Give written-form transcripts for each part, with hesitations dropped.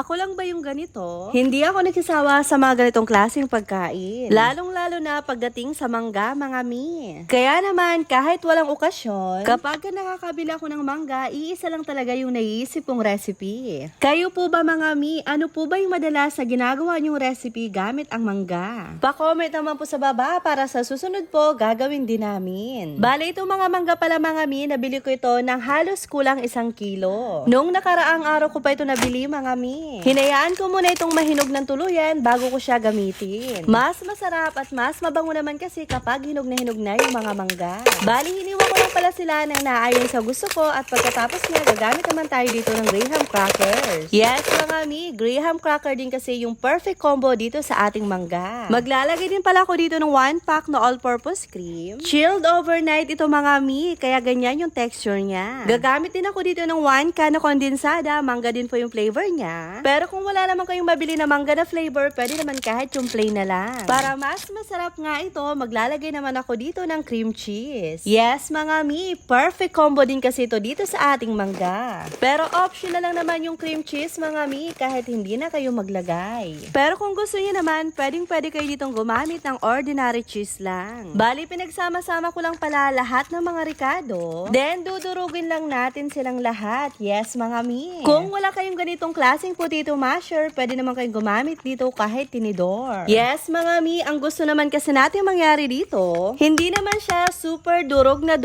Ako lang ba yung ganito? Hindi ako nagsasawa sa mga ganitong klaseng pagkain. Lalong-lalo na pagdating sa mangga, mga mi. Kaya naman, kahit walang okasyon, kapag nakakabila ako ng mangga, iisa lang talaga yung naiisip kong recipe. Kayo po ba mga mi, ano po ba yung madalas sa ginagawa niyong recipe gamit ang mangga? Pa-comment naman po sa baba para sa susunod po, gagawin din namin. Bale, itong mga mangga pala mga mi, nabili ko ito ng halos kulang 1 kilo. Noong nakaraang araw ko pa ito nabili mga mi. Hinayaan ko muna itong mahinog ng tuluyan bago ko siya gamitin. Mas masarap at mas mabango naman kasi kapag hinog na yung mga mangga. Bali, hiniwa ko lang pala sila ng naayon sa gusto ko at pagkatapos niya, gagamit naman tayo dito ng graham crackers. Yes mga mi, graham cracker din kasi yung perfect combo dito sa ating mangga. Maglalagay din pala ako dito ng 1 pack na all-purpose cream. Chilled overnight ito mga mi, kaya ganyan yung texture niya. Gagamit din ako dito ng 1 can na kondensada, mangga din po yung flavor niya. Pero kung wala naman kayong mabili na mangga na flavor, pwede naman kahit yung plain na lang. Para mas masarap nga ito, maglalagay naman ako dito ng cream cheese. Yes mga mi, perfect combo din kasi ito dito sa ating mangga. Pero optional lang naman yung cream cheese mga mi, kahit hindi na kayo maglagay. Pero kung gusto niyo naman, pwede kayo ditong gumamit ng ordinary cheese lang. Bali, pinagsama-sama ko lang pala lahat ng mga ricado. Then, dudurugin lang natin silang lahat. Yes mga mi. Kung wala kayong ganitong klaseng potato masher, pwede naman kayong gumamit dito kahit tinidor. Yes mga mi, ang gusto naman kasi natin mangyari dito, hindi naman siya super durog na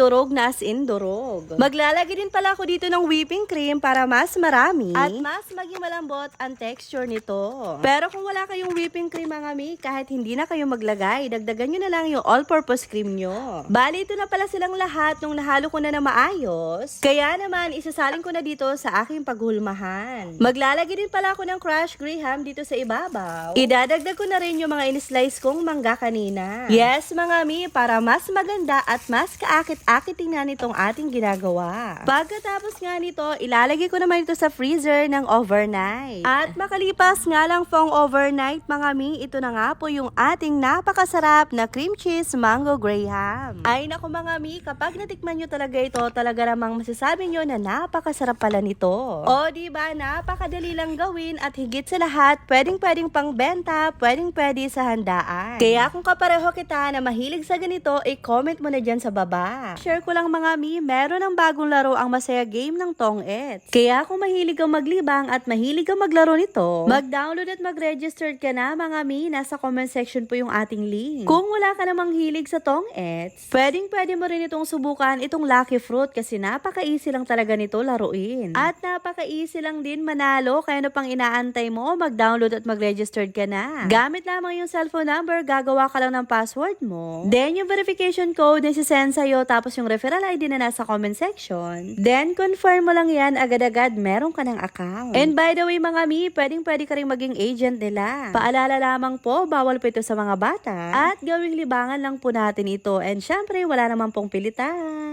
as in durog. Maglalagay din pala ako dito ng whipping cream para mas marami at mas maging malambot ang texture nito. Pero kung wala kayong whipping cream mga mi, kahit hindi na kayo maglagay, dagdagan nyo na lang yung all-purpose cream nyo. Bali, ito na pala silang lahat nung nahalo ko na maayos. Kaya naman, isasalin ko na dito sa aking paghulmahan. Maglalagay din pala ako ng crushed graham dito sa ibabaw. Idadagdag ko na rin yung mga in-slice kong mangga kanina. Yes mga mi, para mas maganda at mas kaakit-akit tingnan itong ating ginagawa. Pagkatapos nga nito, ilalagay ko naman ito sa freezer ng overnight. At makalipas nga lang pong overnight mga mi, ito na nga po yung ating napakasarap na cream cheese mango graham. Ay naku mga mi, kapag natikman nyo talaga ito, talaga namang masasabi nyo na napakasarap pala nito. O diba, napakadali lang gawin at higit sa lahat, pwedeng pangbenta, pwede sa handaan. Kaya kung kapareho kita na mahilig sa ganito, i-comment mo na dyan sa baba. Share ko lang mga mi, meron ng bagong laro ang Masaya Game ng Tong-ets. Kaya kung mahilig kang maglibang at mahilig kang maglaro nito, mag-download at mag-register ka na mga mi, nasa comment section po yung ating link. Kung wala ka namang hilig sa Tong-ets, pwede mo rin itong subukan itong Lucky Fruit kasi napaka-easy lang talaga nito laruin. At napaka-easy lang din manalo, kaya ano pang inaantay mo, mag-download at mag-register ka na. Gamit lamang yung cellphone number, gagawa ka lang ng password mo. Then yung verification code na sisend sa'yo, tapos yung referral ID na nasa comment section. Then confirm mo lang yan, agad-agad meron ka ng account. And by the way mga mi, pwede ka rin maging agent nila. Paalala lamang po, bawal po ito sa mga bata. At gawing libangan lang po natin ito. And syempre, wala naman pong pilitan.